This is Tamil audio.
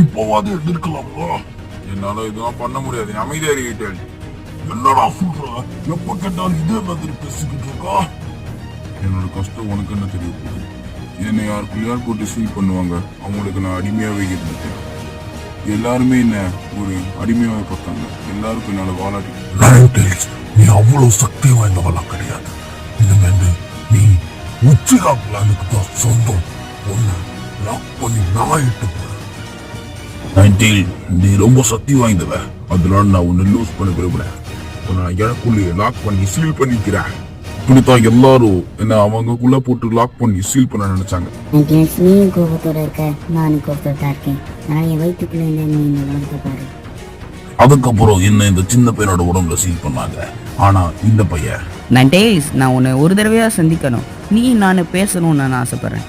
இப்போவாது எதிர்க்கலாமா? என்னால இதெல்லாம் பண்ண முடியாது. அமைதியா இருக்கீட்டேன். என்னடா சொல்ற? எப்ப கேட்டாலும் இதே மாதிரி பேசிக்கிட்டு இருக்கா? என்னோட கஷ்டம் உனக்கு என்ன தெரிய போகுது? என்னை யாருக்குள்ளார் போட்டு சீல் பண்ணுவாங்க. அவங்களுக்கு நான் அடிமையாவே இருந்தேன். எல்லாருமே என்ன ஒரு அடிமையாக பார்த்தாங்க. எல்லாருக்கும் என்னால வாழாடி. நீ அவ்வளவு சக்தி வாய்ந்தவளா கிடையாது. இனிமேல் நீ உச்சிகா பிளானுக்கு தான் சொந்தம். ஒண்ணு லாக் பண்ணி நான் இட்டு போறேன். நீ ரொம்ப சக்தி வாய்ந்தவ. அதனால நான் உன்னை லூஸ் பண்ண விரும்புறேன். நான் எனக்குள்ளேயே லாக் பண்ணி சீல் பண்ணிக்கிறேன். இப்படித்தான் எல்லாரும் என்ன அவங்கக்குள்ள போட்டு லாக் பண்ணி சீல் பண்ண நினைச்சாங்க. நீயும் கோபத்தோட இருக்க, நானும் கோபத்தோட இருக்கேன். நான் என் வயிற்றுக்குள்ள நீ இந்த உடம்புல பாரு. அதுக்கப்புறம் என்ன இந்த சின்ன பையனோட உடம்புல சீல் பண்ணாங்க. ஆனா இந்த பையன் நான் உன்னை ஒரு தடவையா சந்திக்கணும். நீ நான் பேசணும்னு நான் ஆசைப்படுறேன்.